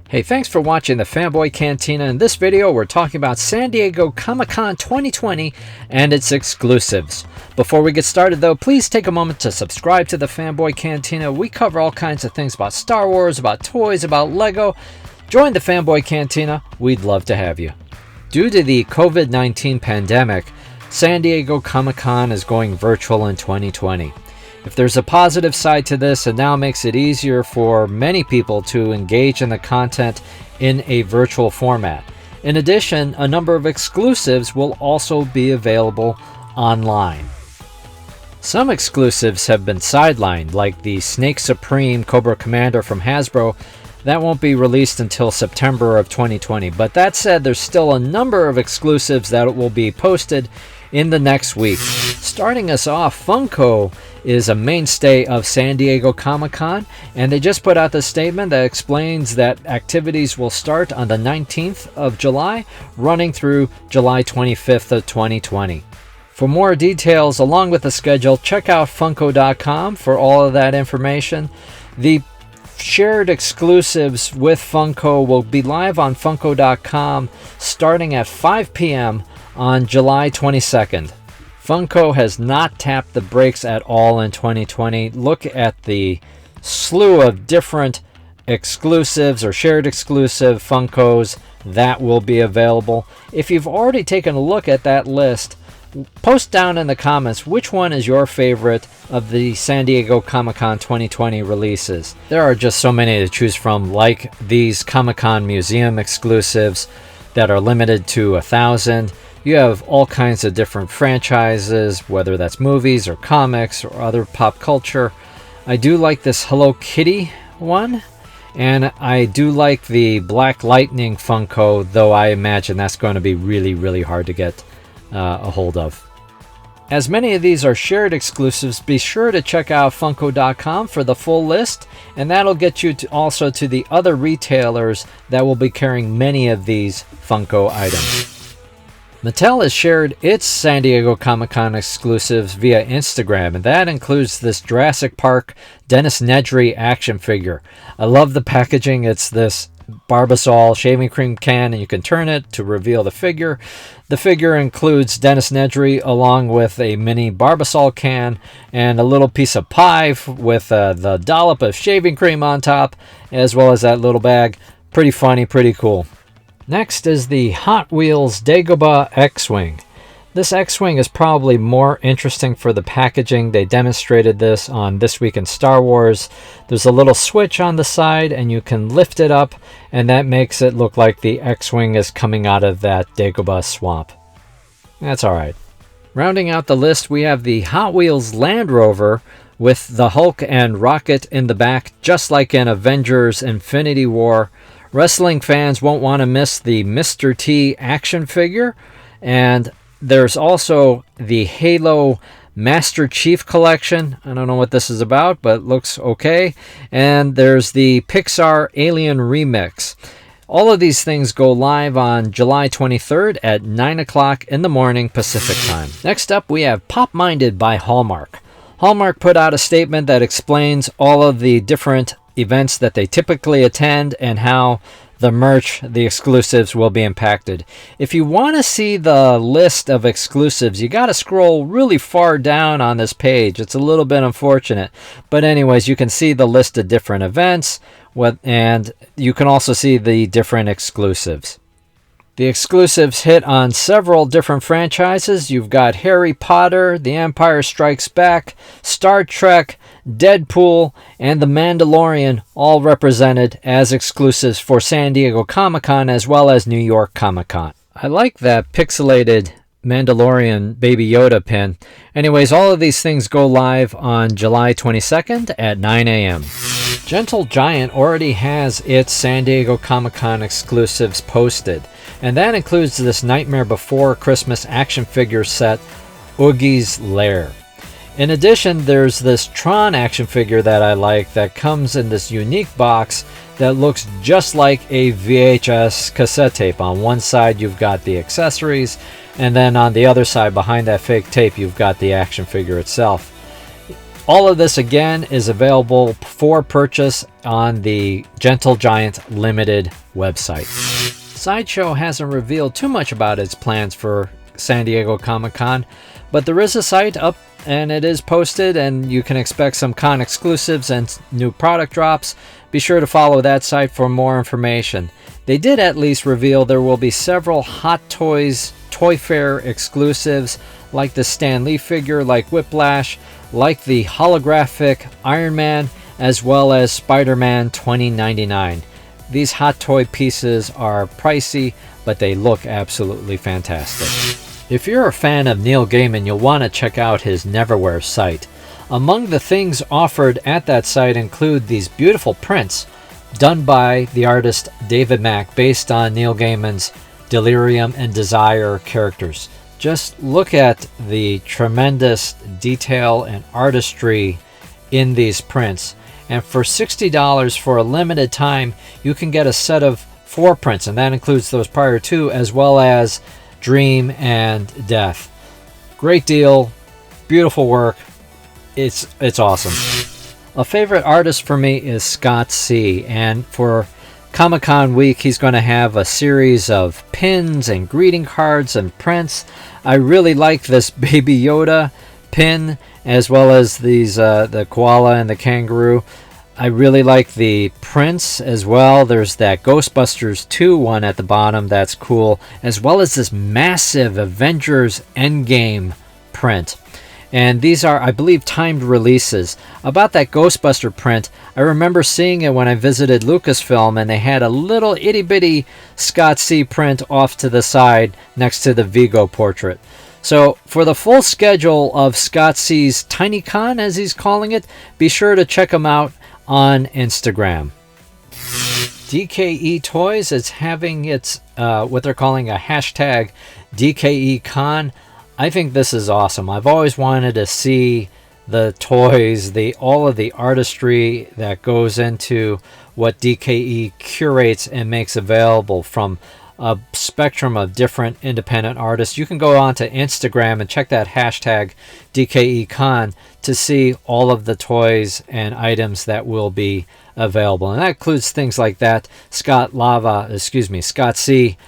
Hey, thanks for watching the Fanboy Cantina. In this video, we're talking about San Diego Comic-Con 2020 and its exclusives. Before we get started though, please take a moment to subscribe to the Fanboy Cantina. We cover all kinds of things about Star Wars, about toys, about Lego. Join the Fanboy Cantina. We'd love to have you. Due to the COVID-19 pandemic, San Diego Comic-Con is going virtual in 2020. If there's a positive side to this, it now makes it easier for many people to engage in the content in a virtual format. In addition, a number of exclusives will also be available online. Some exclusives have been sidelined, like the Snake Supreme Cobra Commander from Hasbro. That won't be released until September of 2020. But that said, there's still a number of exclusives that will be posted in the next week. Starting us off, Funko is a mainstay of San Diego Comic-Con, and they just put out the statement that explains that activities will start on the 19th of July, running through July 25th of 2020. For more details along with the schedule, check out Funko.com for all of that information. The shared exclusives with Funko will be live on Funko.com starting at 5 p.m. on July 22nd. Funko has not tapped the brakes at all in 2020. Look at the slew of different exclusives or shared exclusive Funkos that will be available. If you've already taken a look at that list, post down in the comments which one is your favorite of the San Diego Comic-Con 2020 releases. There are just so many to choose from, like these Comic-Con Museum exclusives that are limited to 1,000. You have all kinds of different franchises, whether that's movies or comics or other pop culture. I do like this Hello Kitty one, and I do like the Black Lightning Funko, though I imagine that's going to be really hard to get a hold of. As many of these are shared exclusives, be sure to check out Funko.com for the full list, and that'll get you also to the other retailers that will be carrying many of these Funko items. Mattel has shared its San Diego Comic-Con exclusives via Instagram, and that includes this Jurassic Park Dennis Nedry action figure. I love the packaging. It's this Barbasol shaving cream can, and you can turn it to reveal the figure. The figure includes Dennis Nedry along with a mini Barbasol can and a little piece of pie with the dollop of shaving cream on top, as well as that little bag. Pretty funny, pretty cool. Next is the Hot Wheels Dagobah X-Wing. This X-Wing is probably more interesting for the packaging. They demonstrated this on This Week in Star Wars. There's a little switch on the side and you can lift it up, and that makes it look like the X-Wing is coming out of that Dagobah swamp. That's alright. Rounding out the list, we have the Hot Wheels Land Rover with the Hulk and Rocket in the back, just like in Avengers Infinity War. Wrestling fans won't want to miss the Mr. T action figure, and there's also the Halo Master Chief collection. I don't know what this is about, but it looks okay. And there's the Pixar Alien Remix. All of these things go live on July 23rd at 9 o'clock in the morning Pacific time. Next up, we have Popminded by Hallmark. Hallmark put out a statement that explains all of the different events that they typically attend and how the merch, the exclusives, will be impacted. If you want to see the list of exclusives, you got to scroll really far down on this page. It's a little bit unfortunate, but anyways, you can see the list of different events, and you can also see the different exclusives. The exclusives hit on several different franchises. You've got Harry Potter, The Empire Strikes Back, Star Trek, Deadpool, and The Mandalorian, all represented as exclusives for San Diego Comic-Con as well as New York Comic-Con. I like that pixelated Mandalorian Baby Yoda pin. Anyways, all of these things go live on July 22nd at 9 a.m. Gentle Giant already has its San Diego Comic-Con exclusives posted, and that includes this Nightmare Before Christmas action figure set, Oogie's Lair. In addition, there's this Tron action figure that I like that comes in this unique box that looks just like a VHS cassette tape. On one side you've got the accessories, and then on the other side behind that fake tape you've got the action figure itself. All of this again is available for purchase on the Gentle Giant Limited website. Sideshow hasn't revealed too much about its plans for San Diego Comic-Con, but there is a site up and it is posted, and you can expect some con exclusives and new product drops. Be sure to follow that site for more information. They did at least reveal there will be several Hot Toys Toy Fair exclusives, like the Stan Lee figure, like Whiplash, like the holographic Iron Man, as well as Spider-Man 2099. These hot toy pieces are pricey, but they look absolutely fantastic. If you're a fan of Neil Gaiman, you'll want to check out his Neverwear site. Among the things offered at that site include these beautiful prints done by the artist David Mack based on Neil Gaiman's Delirium and Desire characters. Just look at the tremendous detail and artistry in these prints. And for $60 for a limited time, you can get a set of 4 prints, and that includes those prior 2, as well as Dream and Death. Great deal, beautiful work. It's awesome. A favorite artist for me is Scott C. And for Comic-Con week, he's going to have a series of pins and greeting cards and prints. I really like this Baby Yoda pin, as well as these the koala and the kangaroo. I really like the prints as well. There's that Ghostbusters 2 one at the bottom. That's cool. As well as this massive Avengers Endgame print. And these are, I believe, timed releases. About that Ghostbuster print, I remember seeing it when I visited Lucasfilm, and they had a little itty-bitty Scott C print off to the side next to the Vigo portrait. So for the full schedule of Scott C's TinyCon, as he's calling it, be sure to check him out on Instagram. DKE Toys is having its, what they're calling a hashtag DKECon. I think this is awesome. I've always wanted to see the toys, all of the artistry that goes into what DKE curates and makes available from a spectrum of different independent artists. You can go on to Instagram and check that hashtag DKECon to see all of the toys and items that will be available. And that includes things like that Scott C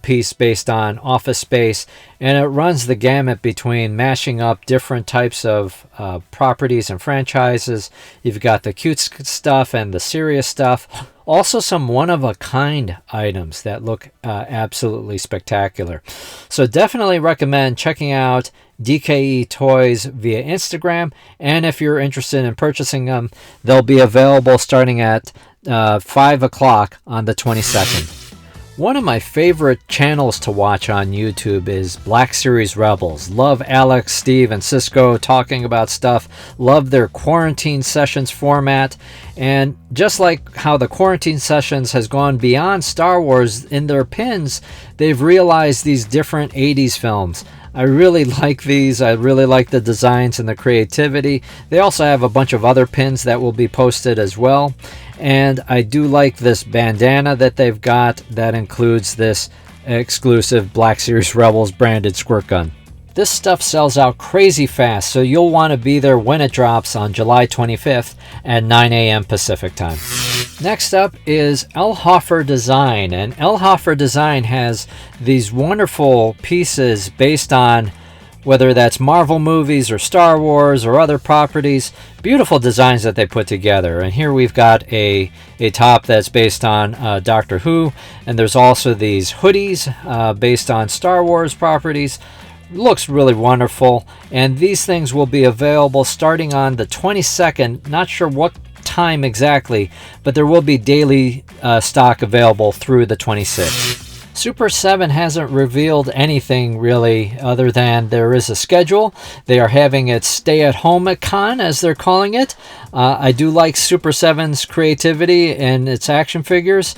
piece based on Office Space, and it runs the gamut between mashing up different types of properties and franchises. You've got the cute stuff and the serious stuff. Also some one-of-a-kind items that look absolutely spectacular. So definitely recommend checking out DKE Toys via Instagram, and if you're interested in purchasing them, they'll be available starting at 5 o'clock on the 22nd. One of my favorite channels to watch on YouTube is Black Series Rebels. Love Alex, Steve, and Cisco talking about stuff. Love their quarantine sessions format. And just like how the quarantine sessions has gone beyond Star Wars in their pins, they've realized these different 80s films. I really like these. I really like the designs and the creativity. They also have a bunch of other pins that will be posted as well. And I do like this bandana that they've got that includes this exclusive Black Series Rebels branded squirt gun. This stuff sells out crazy fast, so you'll want to be there when it drops on July 25th at 9 a.m. Pacific time. Next up is Elhoffer Design, and Elhoffer Design has these wonderful pieces based on whether that's Marvel movies or Star Wars or other properties. Beautiful designs that they put together. And here we've got a top that's based on Doctor Who, and there's also these hoodies based on Star Wars properties. Looks really wonderful, and these things will be available starting on the 22nd. Not sure what time exactly, but there will be daily stock available through the 26th. Super 7 hasn't revealed anything really other than there is a schedule. They are having its stay-at-home-con, as they're calling it. I do like Super 7's creativity and its action figures,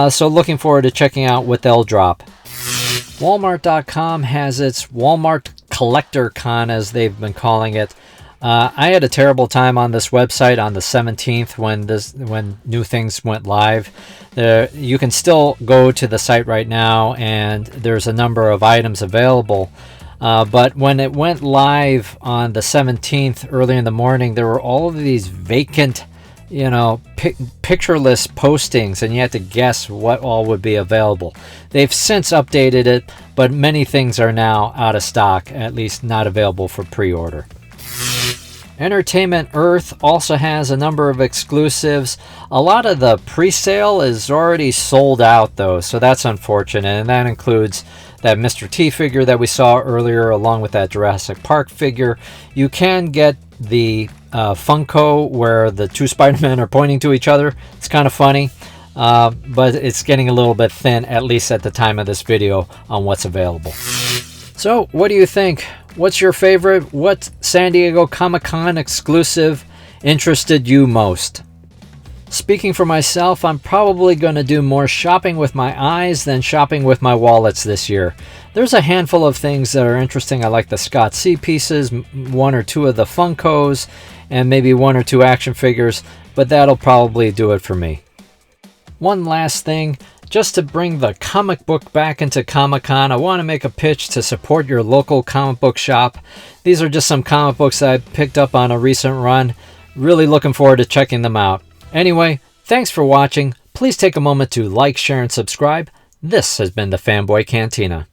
so looking forward to checking out what they'll drop. Walmart.com has its Walmart Collector Con, as they've been calling it. I had a terrible time on this website on the 17th when new things went live. You can still go to the site right now, and there's a number of items available. But when it went live on the 17th early in the morning, there were all of these vacant, pictureless postings, and you had to guess what all would be available. They've since updated it, but many things are now out of stock, at least not available for pre-order. Entertainment Earth also has a number of exclusives. A lot of the pre-sale is already sold out though, so that's unfortunate, and that includes that Mr. T figure that we saw earlier, along with that Jurassic Park figure. You can get the Funko where the two Spider-Men are pointing to each other. It's kind of funny, but it's getting a little bit thin, at least at the time of this video, on what's available. So what do you think? What's your favorite? What San Diego Comic-Con exclusive interested you most? Speaking for myself, I'm probably going to do more shopping with my eyes than shopping with my wallets this year. There's a handful of things that are interesting. I like the Scott C pieces, one or two of the Funkos, and maybe one or two action figures, but that'll probably do it for me. One last thing. Just to bring the comic book back into Comic-Con, I want to make a pitch to support your local comic book shop. These are just some comic books I picked up on a recent run. Really looking forward to checking them out. Anyway, thanks for watching. Please take a moment to like, share, and subscribe. This has been the Fanboy Cantina.